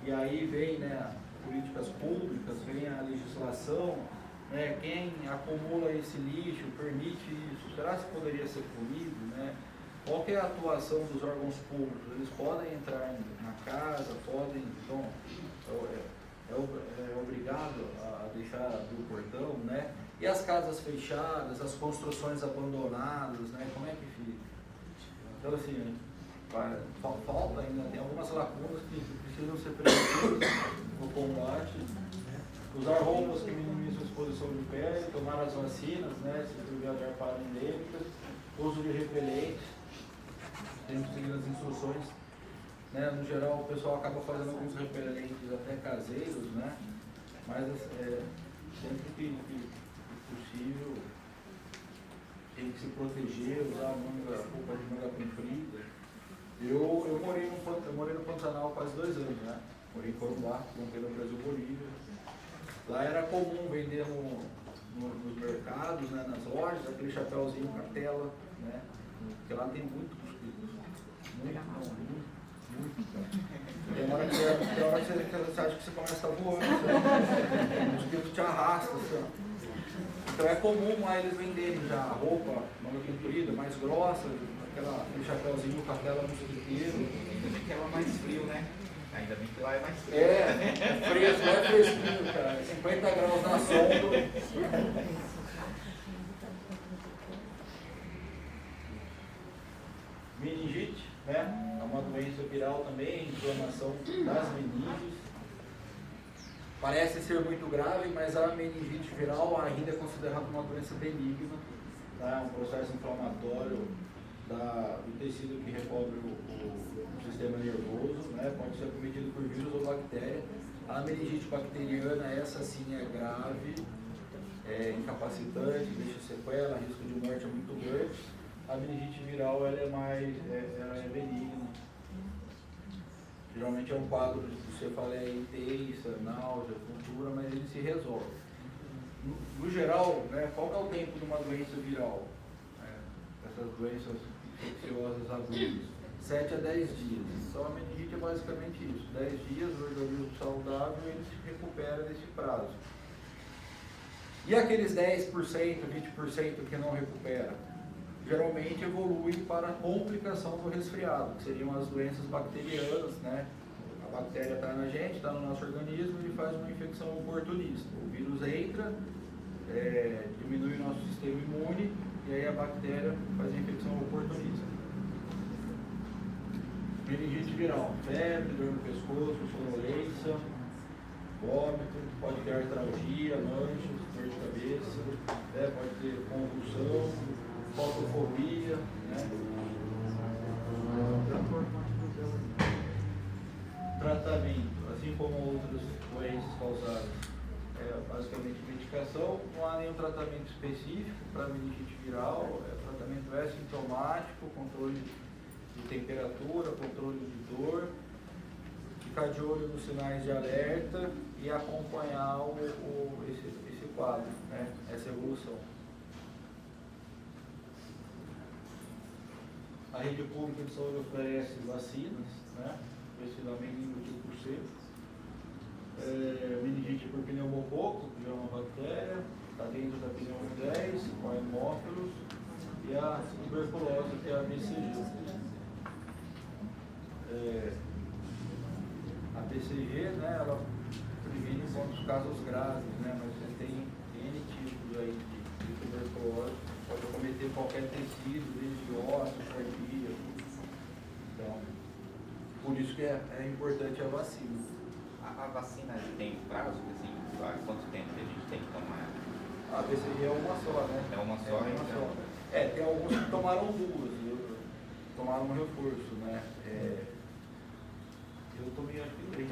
e aí vem, né, políticas públicas, vem a legislação, né, quem acumula esse lixo, permite isso, será que poderia ser punido, né? Qual que é a atuação dos órgãos públicos? Eles podem entrar na casa, podem, então, é obrigado a deixar abrir o portão, né? E as casas fechadas, as construções abandonadas, né? Como é que fica? Então, assim, falta ainda, tem algumas lacunas que precisam ser preenchidas no combate. Usar roupas que minimizam a exposição de pele, tomar as vacinas, né? Se for viajar para endêmicas, uso de repelentes. Temos que seguir as instruções, né? No geral, o pessoal acaba fazendo alguns repelentes até caseiros, né? Mas sempre que possível tem que se proteger, usar roupa de manga comprida. Eu morei no Pantanal quase 2 anos, né? Morei em Corumbá, fronteira Brasil-Bolívia. Lá era comum vender nos mercados, né? Nas lojas, aquele chapéuzinho com a tela, né? Porque lá tem muito mosquito. Muito. Tem hora que você acha que você começa a voar, o mosquito te arrasta, assim. Então é comum lá eles venderem já roupa, manga comprida, mais grossa, aquele chapéuzinho com a tela mosquiteiro. Ainda bem que ela é mais frio, né? Ainda bem que lá é mais frio. Fresco, é fresquinho, cara. 50 graus na sombra. Meningite, né? É uma doença viral também, inflamação das meninges. Parece ser muito grave, mas a meningite viral ainda é considerada uma doença benigna, tá? Um processo inflamatório do tecido que recobre o sistema nervoso, né? Pode ser acometido por vírus ou bactéria. A meningite bacteriana, essa sim é grave, é incapacitante, deixa sequela, risco de morte é muito grande. A meningite viral ela é benigna. Geralmente é um quadro de cefaleia intensa, náusea, tontura, mas ele se resolve. No geral, né, qual é o tempo de uma doença viral? Essas doenças infecciosas agudas? 7 a 10 dias. Então a meningite é basicamente isso. 10 dias, o organismo saudável, ele se recupera nesse prazo. E aqueles 10%, 20% que não recupera? Geralmente evolui para a complicação do resfriado, que seriam as doenças bacterianas, né? A bactéria está na gente, está no nosso organismo e faz uma infecção oportunista. O vírus entra, diminui o nosso sistema imune e aí a bactéria faz a infecção oportunista. Meningite viral, febre, dor no pescoço, sonolência, vômito, pode ter artralgia, manchas, dor de cabeça, pode ter convulsão, fotofobia, né? Tratamento, assim como outras doenças causadas, basicamente medicação, não há nenhum tratamento específico para meningite viral, tratamento sintomático, controle de temperatura, controle de dor, ficar de olho nos sinais de alerta e acompanhar esse quadro, né? Essa evolução. A rede pública de saúde oferece vacinas, né? Esse da menino tipo C. Meningite por pneumococo, que é uma bactéria, está dentro da pneumo 10, com a hemófilos, e a tuberculose, que é a BCG. A BCG, né, ela previne contra os casos graves, né? Mas você tem N tipos aí de tuberculose. Pode acometer qualquer tecido, desde ossos, cardíaco. Então, por isso que é importante a vacina. A vacina tem prazo, assim, há quanto tempo que a gente tem que tomar? A BCG é uma só, né? É uma só, então? Tem alguns que tomaram 2, tomaram um reforço, né? Eu tomei acho que 3.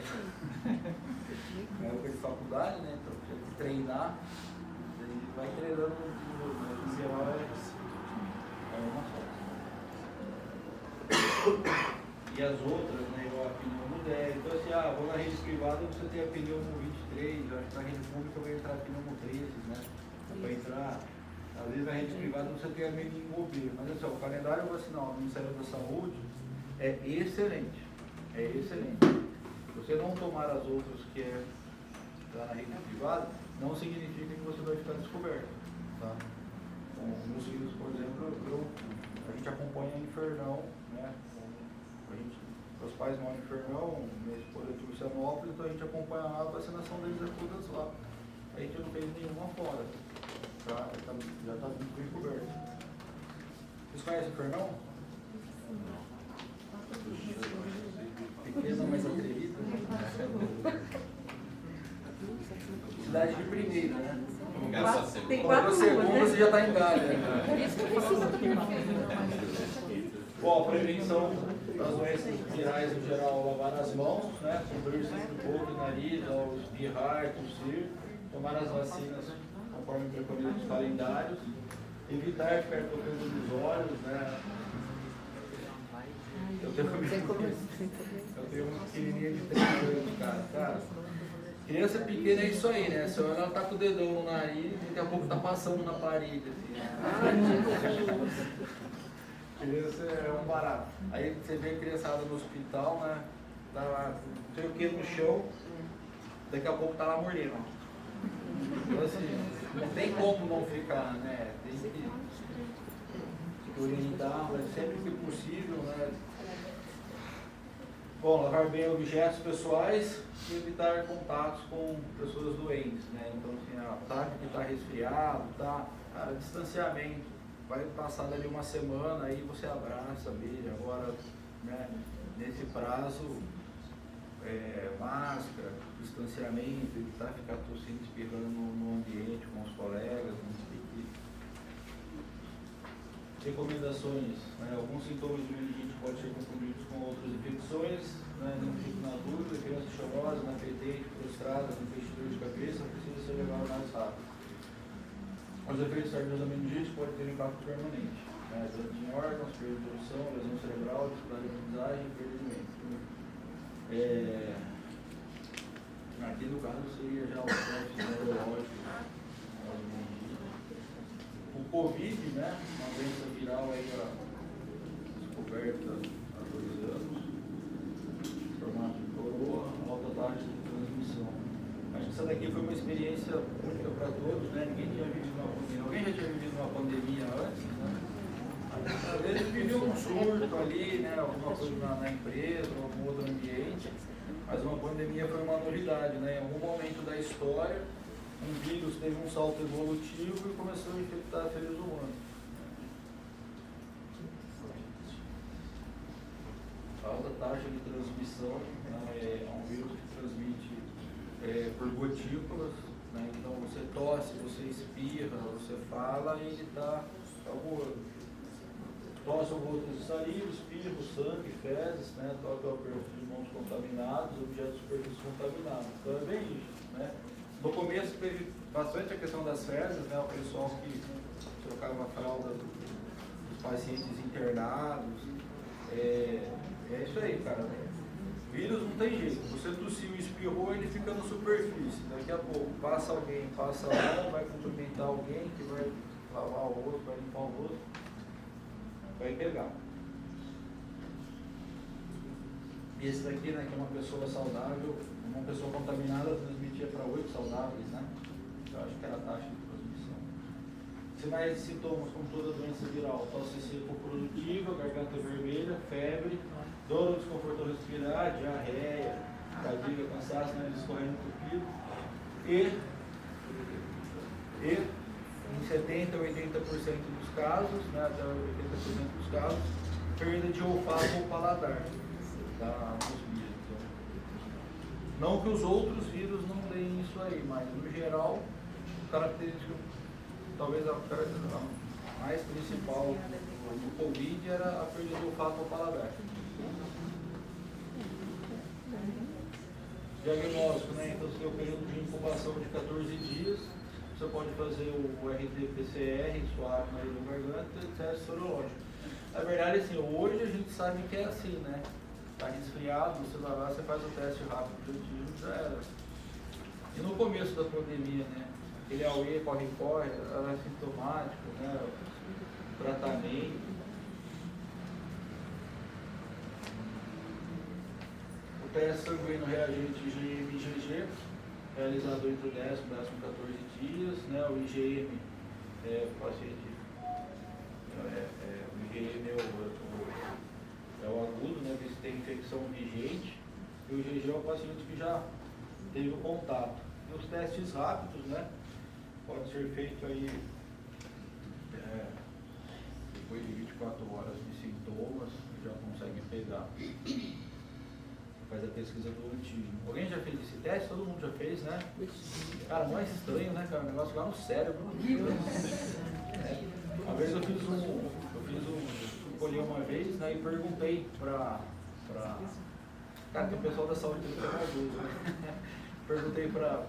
Na época de faculdade, né? Então, tinha que treinar, a gente vai treinando mas em geral é uma só. E as outras, né? Igual a pneumo 10. Então assim, vou na rede privada você tem a pneumo 23, acho que na rede pública vai entrar a pneumo 13, né? Vai entrar, às vezes na rede privada você tem a meningo B, mas assim, o calendário vacinal do Ministério da Saúde é excelente. É excelente. Se você não tomar as outras que está na rede privada, não significa que você vai ficar descoberto. Tá? Com meus filhos, por exemplo, a gente acompanha em Infernão, né? Meus pais moram em Infernão, minha esposa é de Lucianópolis, então a gente acompanha lá, a vacinação deles é todas lá. A gente não fez nenhuma fora, tá? Já está tudo bem coberto. Vocês conhecem Infernão? Pequena, mas atrevida. Cidade de primeira, né? Tem Quando 4 você ruas, né? você já está em Galha. Por isso que eu falo aqui. Bom, a prevenção das doenças virais em geral, lavar as mãos, né? Cobrir sempre o boca e nariz, ao espirrar, tossir, tomar as vacinas conforme preconiza os calendários, evitar ficar tocando nos olhos, né? Eu tenho uma pequenininha de 3 anos, cara. Criança pequena é isso aí, né? Se ela tá com o dedão no nariz, daqui a pouco tá passando na parede, assim, né? Criança é um barato. Aí você vê a criançada no hospital, né? Tá lá, não sei o que no chão, daqui a pouco tá lá mordendo. Então assim, não tem como não ficar, né? Tem que orientar, mas sempre que possível, né? Bom, lavar bem objetos pessoais e evitar contatos com pessoas doentes, né? Então assim, tá que tá resfriado, tá, cara, distanciamento. Vai passar dali uma semana, aí você abraça, beija. Agora, né, nesse prazo, máscara, distanciamento, evitar ficar tossindo, espirrando no ambiente com os colegas, não sei o que. Recomendações, né, alguns sintomas de meningite podem ser confundidos com outras infecções, né, não fique na dúvida, criança chorosa, inapetente, prostrada, com fechadura de cabeça, precisa ser levado mais rápido. Os efeitos tardios da meningite podem ter impacto permanente, né? Danos em órgãos, perda de audição, lesão cerebral, dificuldade de aprendizagem e perda de mente. Aqui no caso seria já o teste neurológico. O Covid, né? Uma doença viral aí descoberta há 2 anos, formato de coroa, alta taxa de transmissão. Acho que essa daqui foi uma experiência única para todos, né? Ninguém tinha vivido uma pandemia. Alguém já tinha vivido uma pandemia antes, né? Às vezes viveu um surto ali, né? Alguma coisa na empresa, ou algum outro ambiente, mas uma pandemia foi uma novidade, né? Em algum momento da história, um vírus teve um salto evolutivo e começou a infectar seres humanos. A alta taxa de transmissão, né? É um vírus que transmite por gotículas, né? Então você tosse, você espirra, você fala e ele está tosse ou gotas de saliva, espirro, sangue, fezes, né? Toca o aperto de mãos contaminados, objetos de superfície contaminados. Então é bem isso, né? No começo teve bastante a questão das fezes, né? O pessoal que trocava a fralda dos pacientes internados. É isso aí, cara. Vírus não tem jeito. Você tossiu e espirrou, ele fica na superfície. Daqui a pouco passa alguém, passa lá, vai cumprimentar alguém que vai lavar o rosto, vai limpar o rosto, vai pegar. E esse daqui, né, que é uma pessoa saudável, uma pessoa contaminada transmitia para 8 saudáveis, né? Eu acho que era a taxa de transmissão. Sinais e sintomas, como toda doença viral: tosse seca produtiva, garganta vermelha, febre, dor ou desconforto ao respirar, diarreia, fadiga, cansaço, nariz escorrendo, entupido. E em 70% a 80% dos casos, né, até 80% dos casos, perda de olfato ou paladar. Tá, nos vírus. Então, não que os outros vírus não deem isso aí, mas no geral, característica, talvez a mais principal do Covid era a perda de olfato ou paladar. Diagnóstico, né? Então, você tem o período de incubação de 14 dias, você pode fazer o RT-PCR, suave na do garganta e teste sorológico. Na verdade, assim, hoje a gente sabe que é assim, né? Está resfriado, você vai lá, você faz o teste rápido de antígeno, já era. E no começo da pandemia, né? Aquele AUE, corre-corre, era sintomático, né? Tratamento. O teste sanguíneo reagente IgM e IgG, realizado entre o 10º e 14 dias, né? O IgM, o paciente, o IgM é o agudo, né? Que tem infecção vigente, e o IgG é o paciente que já teve o contato. E os testes rápidos, né? Pode ser feito aí depois de 24 horas de sintomas, já consegue pegar. Faz a pesquisa do antígeno. Alguém já fez esse teste? Todo mundo já fez, né? Cara, mais estranho, né, cara? O negócio lá no cérebro. Uma vez eu escolhi uma vez, né, e perguntei pra cara, que o pessoal da saúde tem que ter maldoso, né? Perguntei pra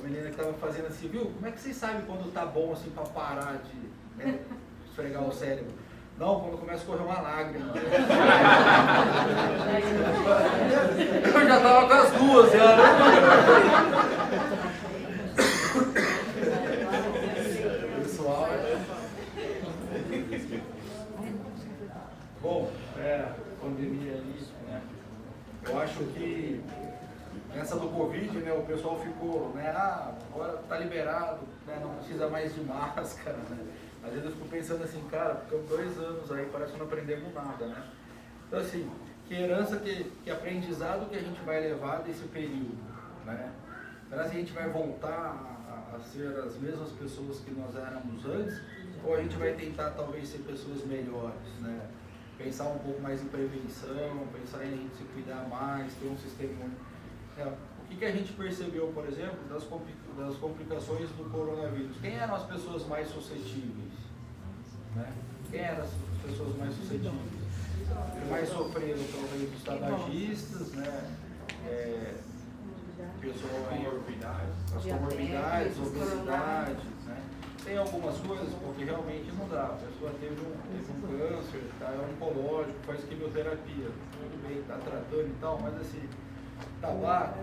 menina que tava fazendo assim, viu? Como é que vocês sabem quando tá bom assim pra parar de, né, esfregar o cérebro? Não, quando começa a correr uma lágrima. Eu já tava com as duas, já, né? Pessoal, bom, pandemia ali, né? Eu acho que essa do Covid, né, o pessoal ficou, né, agora tá liberado, né, não precisa mais de máscara, né? Às vezes eu fico pensando assim, cara, ficamos 2 anos aí, parece que não aprendemos nada, né? Então assim, que herança, que aprendizado que a gente vai levar desse período, né? Será que a gente vai voltar a ser as mesmas pessoas que nós éramos antes? Ou a gente vai tentar talvez ser pessoas melhores, né? Pensar um pouco mais em prevenção, pensar em a gente se cuidar mais, ter um sistema... O que a gente percebeu, por exemplo, das complicações do coronavírus? Quem eram as pessoas mais suscetíveis? Né? Quem eram as pessoas mais suscetíveis? Que mais sofreram, talvez, os tabagistas, né? Pessoal aí, as comorbidades, obesidade, né? Tem algumas coisas porque realmente não dá. A pessoa teve um câncer, tá, é oncológico, faz quimioterapia, tudo bem, está tratando e tal, mas assim, tabaco,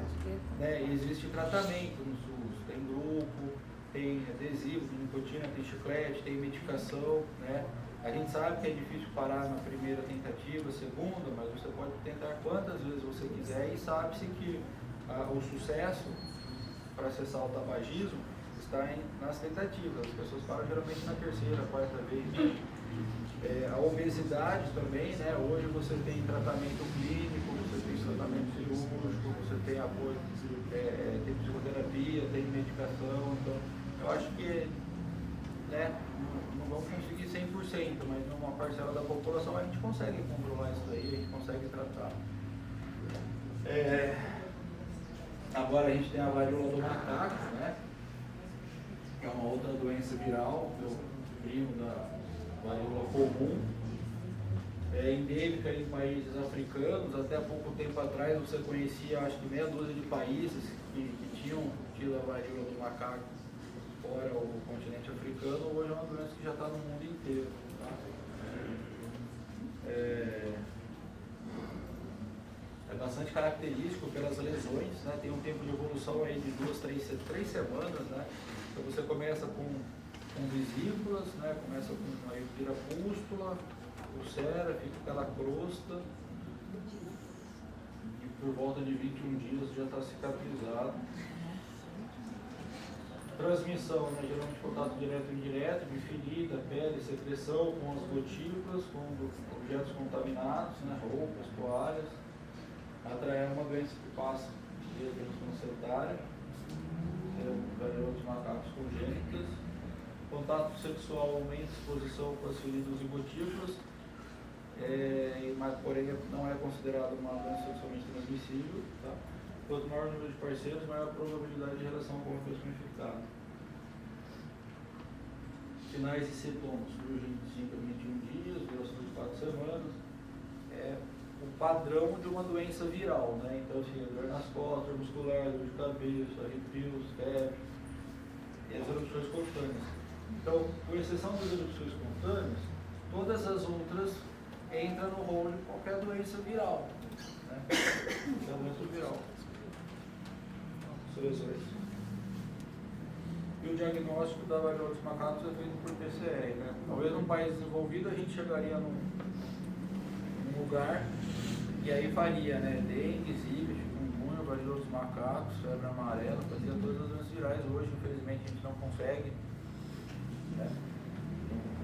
né, existe tratamento no SUS, tem grupo, tem adesivo, tem nicotina, tem chiclete, tem medicação, né? A gente sabe que é difícil parar na primeira tentativa, segunda, mas você pode tentar quantas vezes você quiser e sabe-se que o sucesso para cessar o tabagismo está nas tentativas. As pessoas param geralmente na terceira, quarta vez. A obesidade também, né? Hoje você tem tratamento clínico, você tem tratamento cirúrgico, você tem apoio, tem psicoterapia, tem medicação. Então, eu acho que, né, não vamos conseguir 100%, mas numa parcela da população a gente consegue controlar isso daí, a gente consegue tratar. Agora a gente tem a varíola do macaco, né? Que é uma outra doença viral, o primo da varíola comum. É endêmica em países africanos. Até pouco tempo atrás você conhecia, acho que meia dúzia de países que tinham tido a varíola do macaco fora o continente africano. Hoje é uma doença que já está no mundo inteiro. Tá? É bastante característico pelas lesões, né? Tem um tempo de evolução aí de 2, 3 semanas, né? Então você começa com vesículas, né? Começa com aí vira pústula, ulcera, fica aquela crosta e por volta de 21 dias já está cicatrizado. Transmissão, né? Geralmente contato direto e indireto, de ferida, pele, secreção, com as gotículas, com objetos contaminados, né? Roupas, toalhas. É uma doença que passa via transplacentária, varíola dos macacos congênitas. Contato sexual aumenta a exposição com as feridas e gotículas, mas porém não é considerado uma doença sexualmente transmissível. Tá? Quanto maior o número de parceiros, maior a probabilidade de relação com a pessoa infectada. Sinais e sintomas surgem de 5 a 21 dias, duração de 4 semanas. O padrão de uma doença viral, né? Então, assim, dor nas costas, dor muscular, dor de cabeça, arrepios, febre e as erupções cutâneas. Então, com exceção das erupções cutâneas, todas as outras entram no rol de qualquer doença viral, né? Qualquer doença viral. E o diagnóstico da varíola dos macacos é feito por PCR, né? Talvez num país desenvolvido a gente chegaria num lugar e aí faria, né? Dengue, zika, chikungunya, varíola dos macacos, febre amarela, fazia todas as doenças virais. Hoje, infelizmente, a gente não consegue. Né?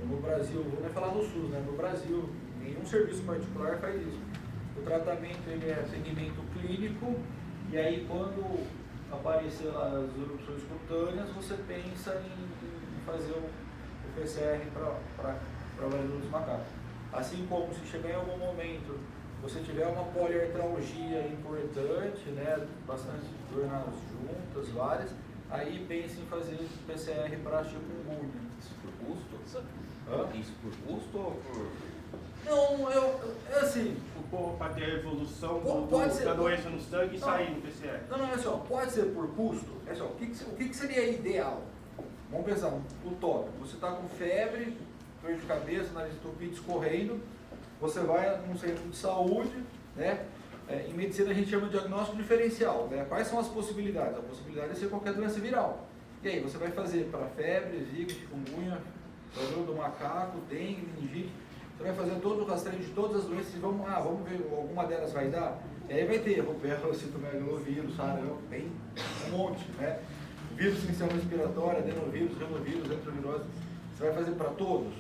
No Brasil, vou nem falar no SUS, né? No Brasil, nenhum serviço particular faz isso. O tratamento ele é segmento clínico, e aí quando aparecer lá as erupções cutâneas, você pensa em fazer o PCR para a varíola dos macacos. Assim como se chegar em algum momento você tiver uma poliartralgia importante, né, bastante dor nas juntas, várias, aí pense em fazer PCR para chikungunya. Isso por custo? Hã? Isso por custo ou por... Não, assim, Para ter a evolução Pode ser. da doença no sangue e Não. sair no PCR. não, é só, pode ser por custo, é só, o que seria ideal? Vamos pensar, o tópico, você está com febre, dor de cabeça, nariz entupido, escorrendo, você vai num centro de saúde, né? Em medicina a gente chama de diagnóstico diferencial, né? Quais são as possibilidades? A possibilidade é ser qualquer doença viral. E aí, você vai fazer para febre, zika, chikungunya, varíola do macaco, dengue, meningite, você vai fazer todo o rastreio de todas as doenças e vamos ver, alguma delas vai dar? E aí vai ter rubéola, citomegalovírus, sarampo, tem um monte, né? Vírus de sistema respiratório, adenovírus, renovírus, retrovirose, você vai fazer para todos,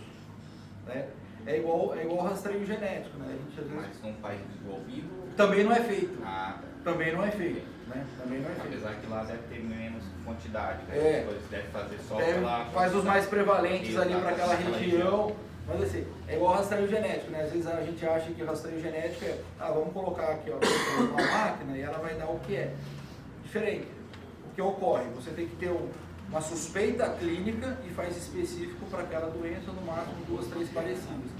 né? É igual rastreio genético, né? A gente, às vezes, Mas num país desenvolvido... também não é feito. Ah, Também não é feito, né? Também não é feito. apesar que lá deve ter menos quantidade, né? É. Depois deve fazer só Deve- pela... faz os mais prevalentes ali para aquela Exato, região. Mas assim, é igual rastreio genético, né? Às vezes a gente acha que rastreio genético é, vamos colocar aqui ó, uma máquina e ela vai dar o que é. Diferente. O que ocorre? Você tem que ter uma suspeita clínica e faz específico para aquela doença, no máximo 2, 3 parecidas.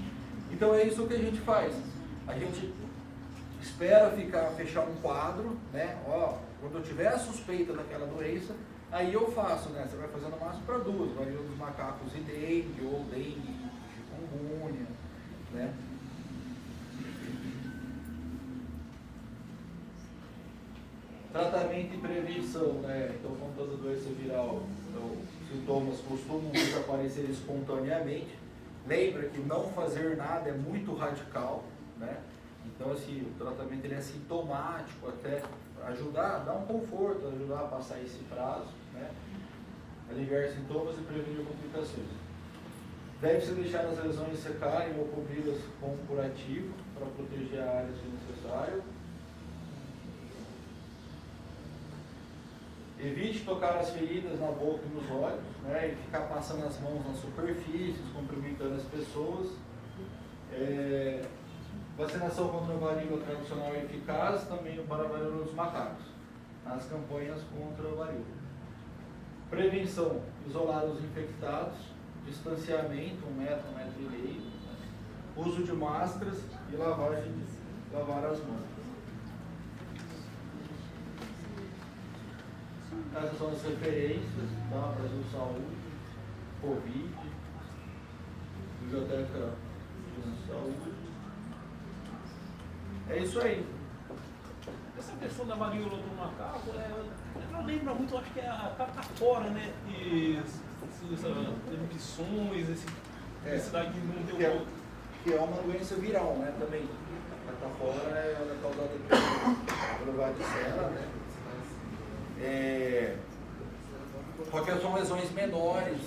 Então é isso que a gente faz. A gente espera fechar um quadro, né? Ó, quando eu tiver a suspeita daquela doença, aí eu faço, né? Você vai fazendo no máximo para 2, varíola dos macacos e dengue, ou dengue, chikungunya, né? Tratamento e prevenção, né? Então, como toda doença viral, os sintomas costumam desaparecer espontaneamente. Lembra que não fazer nada é muito radical, né? Então, assim, o tratamento ele é sintomático, até ajudar, dar um conforto, ajudar a passar esse prazo, né? Aliviar sintomas e prevenir complicações. Deve-se deixar as lesões secarem ou cobri-las com um curativo para proteger a área se necessário. Evite tocar as feridas na boca e nos olhos, né, e ficar passando as mãos nas superfícies, cumprimentando as pessoas. Vacinação contra a varíola tradicional e eficaz, também para a varíola dos macacos, nas campanhas contra a varíola. Prevenção, isolar os infectados, distanciamento, 1 metro, 1,5 metro, uso de máscaras e lavar as mãos. Essas são as referências, tá? Brasil Saúde, Covid, Biblioteca de Saúde. É isso aí. Essa questão da varíola do macaco, ela lembra muito, acho que é a catapora, né? Essas erupções, esse daqui não deu Que é uma doença viral, né? Também. A catapora é causada pelo varicela, né? Só que são lesões menores,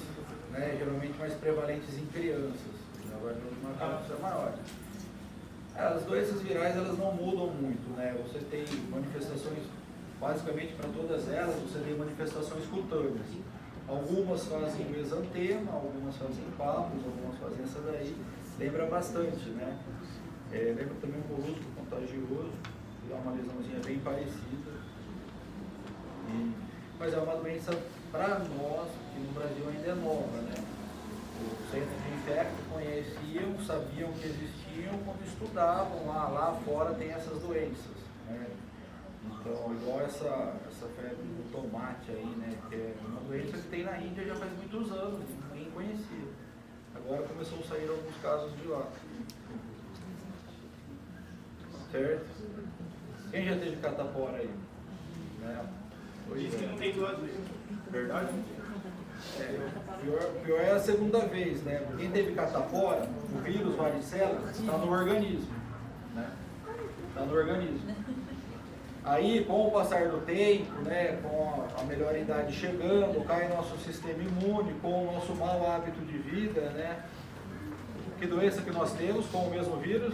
né? Geralmente mais prevalentes em crianças. Agora nos macacos é maior. As doenças virais elas não mudam muito, né? Você tem manifestações, basicamente para todas elas, você tem manifestações cutâneas. Algumas fazem o exantema, algumas fazem papos, algumas fazem essa daí. Lembra bastante, né? Lembra também um molusco contagioso, que dá uma lesãozinha bem parecida. Mas é uma doença, para nós, que no Brasil ainda é nova, né? Os centros de infecto conheciam, sabiam que existiam quando estudavam lá fora tem essas doenças, né? Então, igual essa febre do tomate aí, né? Que é uma doença que tem na Índia já faz muitos anos, ninguém conhecia. Agora começou a sair alguns casos de lá. Certo? Quem já teve catapora aí? Né? Diz que não tem duas vezes. Verdade? Pior é a segunda vez, né? Quem teve catapora, o vírus varicela está no organismo, né? Está no organismo. Aí, com o passar do tempo, né, com a melhor idade chegando, cai nosso sistema imune, com o nosso mau hábito de vida, né? Que doença que nós temos com o mesmo vírus?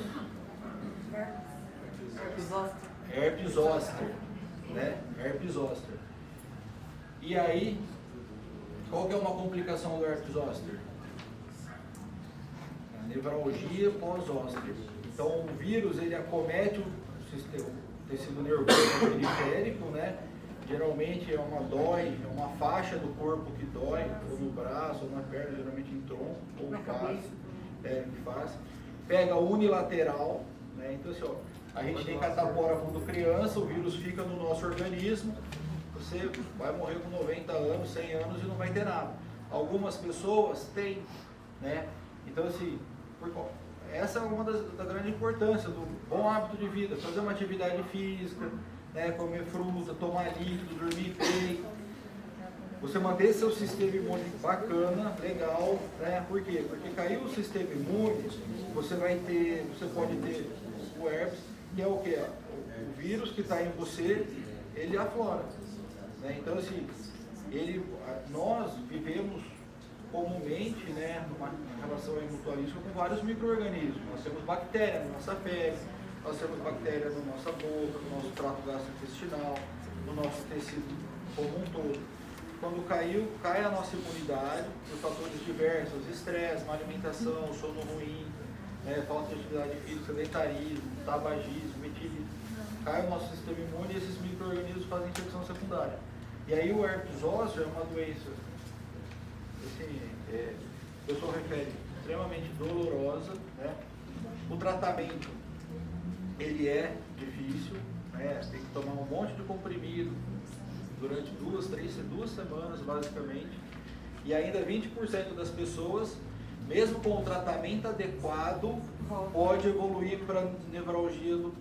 Herpes zoster, né? Herpes zoster. E aí, qual que é uma complicação do herpes zoster? A nevralgia pós-zoster. Então, o vírus, ele acomete o tecido nervoso periférico, né? Geralmente é uma faixa do corpo que dói, ou no braço, ou na perna, geralmente em tronco, ou em face. Pega unilateral, né? Então assim, ó, a gente tem catapora quando criança, o vírus fica no nosso organismo, você vai morrer com 90 anos, 100 anos e não vai ter nada. Algumas pessoas têm, né? Então assim, essa é uma da grande importância do bom hábito de vida, fazer uma atividade física, né, comer fruta, tomar líquido, dormir bem, você manter seu sistema imune bacana, legal, né? Por quê? Porque caiu o sistema imune, você pode ter o herpes, que é o quê? O vírus que está em você, ele aflora, né? Então assim, nós vivemos comumente, né, em relação ao mutualismo, com vários micro-organismos. Nós temos bactérias na nossa pele, nós temos bactérias na nossa boca, no nosso trato gastrointestinal, no nosso tecido como um todo. Quando cai a nossa imunidade, por fatores diversos, estresse, má alimentação, sono ruim, né, falta de atividade física, sedentarismo, tabagismo, metilite, cai o nosso sistema imune e esses micro-organismos fazem infecção secundária. E aí o herpes zoster é uma doença, assim, o pessoal refere, extremamente dolorosa, né? O tratamento, ele é difícil, né? Tem que tomar um monte de comprimido durante 2 semanas, basicamente, e ainda 20% das pessoas, mesmo com o tratamento adequado, pode evoluir para nevralgia do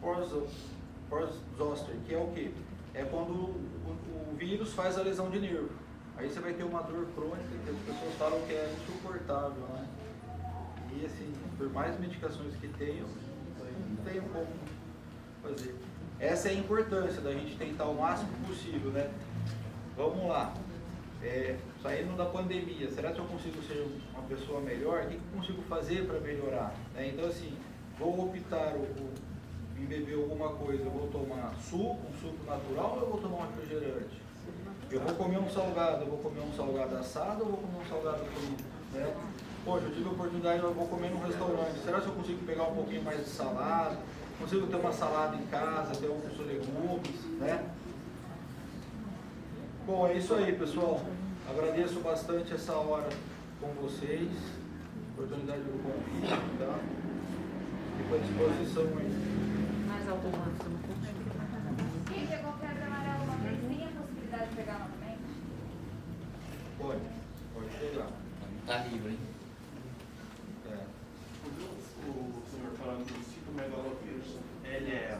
pós-zoster, que é o quê? É quando o vírus faz a lesão de nervo. Aí você vai ter uma dor crônica que as pessoas falam que é insuportável, né? E assim, por mais medicações que tenham, não tem como fazer. Essa é a importância da gente tentar o máximo possível, né? Vamos lá. Saindo da pandemia, será que eu consigo ser uma pessoa melhor? O que eu consigo fazer para melhorar? Então assim, vou optar em beber alguma coisa, eu vou tomar um suco natural ou eu vou tomar um refrigerante? Eu vou comer um salgado, eu vou comer um salgado assado ou eu vou comer um salgado cru, né? Poxa, eu tive a oportunidade, eu vou comer num restaurante, será que eu consigo pegar um pouquinho mais de salada? Consigo ter uma salada em casa, ter alguns legumes, né? Bom, é isso aí, pessoal. Agradeço bastante essa hora com vocês, oportunidade do convite, tá? Fico à disposição aí. Mais automático, não consigo. Quem pegou febre amarela uma vez, tem a possibilidade de pegar novamente? Pode pegar. Tá livre, hein? O senhor falando do citomegalovírus, ele é